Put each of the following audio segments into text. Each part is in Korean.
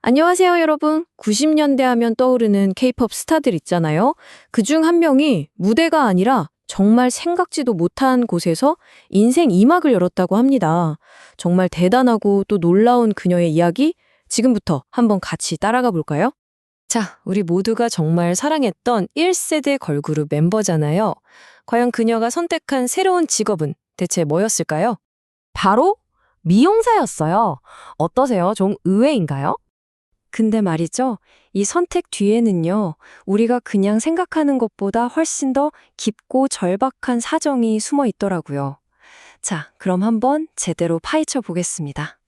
안녕하세요, 여러분. 90년대 하면 떠오르는 케이팝 스타들 있잖아요. 그중 한 명이 무대가 아니라 정말 생각지도 못한 곳에서 인생 2막을 열었다고 합니다. 정말 대단하고 또 놀라운 그녀의 이야기 지금부터 한번 같이 따라가 볼까요? 자, 우리 모두가 정말 사랑했던 1세대 걸그룹 멤버잖아요. 과연 그녀가 선택한 새로운 직업은 대체 뭐였을까요? 바로 미용사였어요. 어떠세요? 좀 의외인가요? 근데 말이죠. 이 선택 뒤에는요, 우리가 그냥 생각하는 것보다 훨씬 더 깊고 절박한 사정이 숨어 있더라고요. 자, 그럼 한번 제대로 파헤쳐 보겠습니다.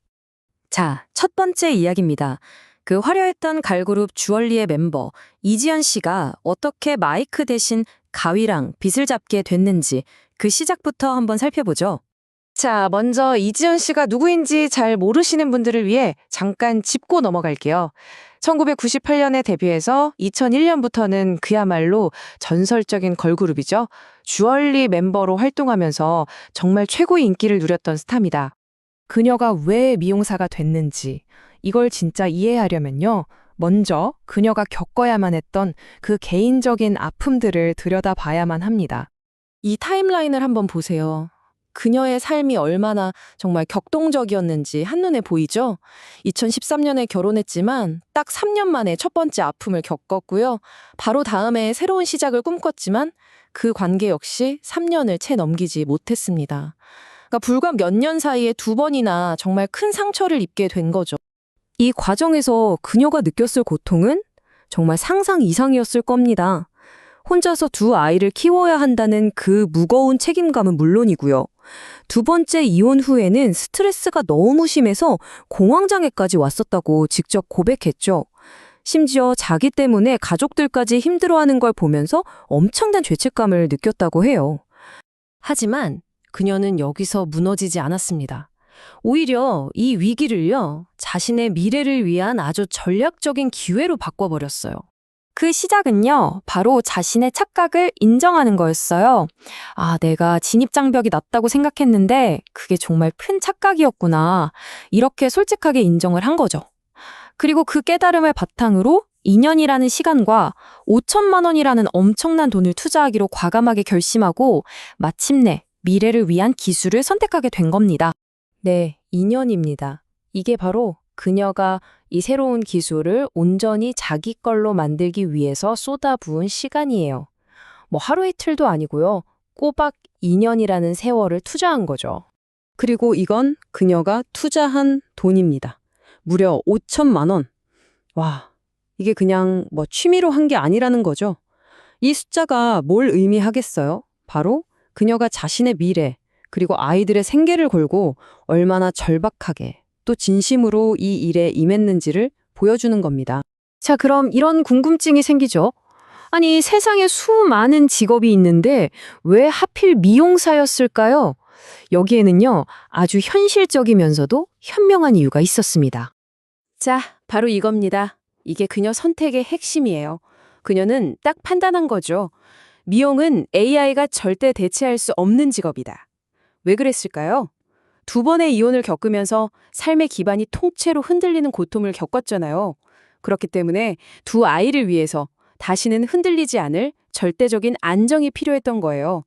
자, 첫 번째 이야기입니다. 그 화려했던 걸그룹 주얼리의 멤버 이지연 씨가 어떻게 마이크 대신 가위랑 빗을 잡게 됐는지 그 시작부터 한번 살펴보죠. 자, 먼저 이지연 씨가 누구인지 잘 모르시는 분들을 위해 잠깐 짚고 넘어갈게요. 1998년에 데뷔해서 2001년부터는 그야말로 전설적인 걸그룹이죠. 주얼리 멤버로 활동하면서 정말 최고의 인기를 누렸던 스타입니다. 그녀가 왜 미용사가 됐는지 이걸 진짜 이해하려면요. 먼저 그녀가 겪어야만 했던 그 개인적인 아픔들을 들여다봐야만 합니다. 이 타임라인을 한번 보세요. 그녀의 삶이 얼마나 정말 격동적이었는지 한눈에 보이죠? 2013년에 결혼했지만 딱 3년 만에 첫 번째 아픔을 겪었고요. 바로 다음에 새로운 시작을 꿈꿨지만 그 관계 역시 3년을 채 넘기지 못했습니다. 그러니까 불과 몇 년 사이에 두 번이나 정말 큰 상처를 입게 된 거죠. 이 과정에서 그녀가 느꼈을 고통은 정말 상상 이상이었을 겁니다. 혼자서 두 아이를 키워야 한다는 그 무거운 책임감은 물론이고요. 두 번째 이혼 후에는 스트레스가 너무 심해서 공황장애까지 왔었다고 직접 고백했죠. 심지어 자기 때문에 가족들까지 힘들어하는 걸 보면서 엄청난 죄책감을 느꼈다고 해요. 하지만 그녀는 여기서 무너지지 않았습니다. 오히려 이 위기를요, 자신의 미래를 위한 아주 전략적인 기회로 바꿔버렸어요. 그 시작은요, 바로 자신의 착각을 인정하는 거였어요. 아, 내가 진입장벽이 낮다고 생각했는데 그게 정말 큰 착각이었구나. 이렇게 솔직하게 인정을 한 거죠. 그리고 그 깨달음을 바탕으로 2년이라는 시간과 5천만 원이라는 엄청난 돈을 투자하기로 과감하게 결심하고 마침내 미래를 위한 기술을 선택하게 된 겁니다. 네, 2년입니다. 이게 바로 그녀가 이 새로운 기술을 온전히 자기 걸로 만들기 위해서 쏟아부은 시간이에요. 뭐 하루 이틀도 아니고요. 꼬박 2년이라는 세월을 투자한 거죠. 그리고 이건 그녀가 투자한 돈입니다. 무려 5천만 원. 와, 이게 그냥 뭐 취미로 한 게 아니라는 거죠. 이 숫자가 뭘 의미하겠어요? 바로 그녀가 자신의 미래, 그리고 아이들의 생계를 걸고 얼마나 절박하게 또 진심으로 이 일에 임했는지를 보여주는 겁니다. 자, 그럼 이런 궁금증이 생기죠. 아니, 세상에 수많은 직업이 있는데 왜 하필 미용사였을까요? 여기에는요, 아주 현실적이면서도 현명한 이유가 있었습니다. 자, 바로 이겁니다. 이게 그녀 선택의 핵심이에요. 그녀는 딱 판단한 거죠. 미용은 AI가 절대 대체할 수 없는 직업이다. 왜 그랬을까요? 두 번의 이혼을 겪으면서 삶의 기반이 통째로 흔들리는 고통을 겪었잖아요. 그렇기 때문에 두 아이를 위해서 다시는 흔들리지 않을 절대적인 안정이 필요했던 거예요.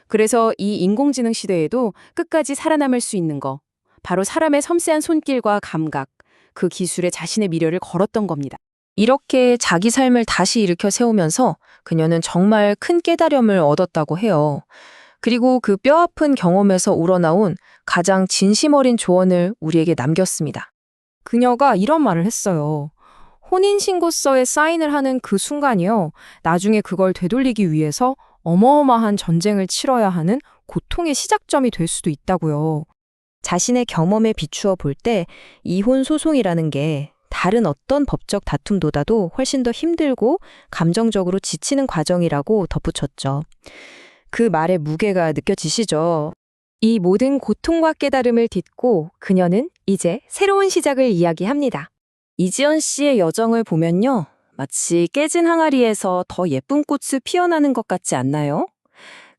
그래서 이 인공지능 시대에도 끝까지 살아남을 수 있는 거, 바로 사람의 섬세한 손길과 감각, 그 기술에 자신의 미래를 걸었던 겁니다. 이렇게 자기 삶을 다시 일으켜 세우면서 그녀는 정말 큰 깨달음을 얻었다고 해요. 그리고 그 뼈아픈 경험에서 우러나온 가장 진심 어린 조언을 우리에게 남겼습니다. 그녀가 이런 말을 했어요. 혼인신고서에 사인을 하는 그 순간이요. 나중에 그걸 되돌리기 위해서 어마어마한 전쟁을 치러야 하는 고통의 시작점이 될 수도 있다고요. 자신의 경험에 비추어 볼 때 이혼 소송이라는 게 다른 어떤 법적 다툼보다도 훨씬 더 힘들고 감정적으로 지치는 과정이라고 덧붙였죠. 그 말의 무게가 느껴지시죠? 이 모든 고통과 깨달음을 딛고 그녀는 이제 새로운 시작을 이야기합니다. 이지연 씨의 여정을 보면요. 마치 깨진 항아리에서 더 예쁜 꽃이 피어나는 것 같지 않나요?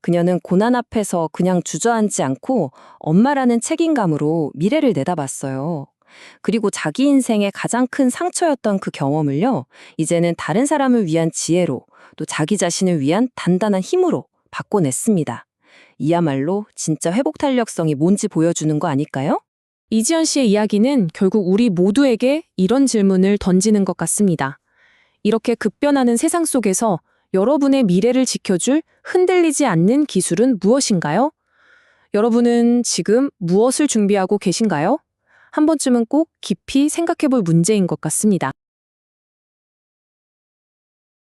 그녀는 고난 앞에서 그냥 주저앉지 않고 엄마라는 책임감으로 미래를 내다봤어요. 그리고 자기 인생의 가장 큰 상처였던 그 경험을요, 이제는 다른 사람을 위한 지혜로, 또 자기 자신을 위한 단단한 힘으로 바꿔냈습니다. 이야말로 진짜 회복 탄력성이 뭔지 보여주는 거 아닐까요? 이지연 씨의 이야기는 결국 우리 모두에게 이런 질문을 던지는 것 같습니다. 이렇게 급변하는 세상 속에서 여러분의 미래를 지켜줄 흔들리지 않는 기술은 무엇인가요? 여러분은 지금 무엇을 준비하고 계신가요? 한 번쯤은 꼭 깊이 생각해 볼 문제인 것 같습니다.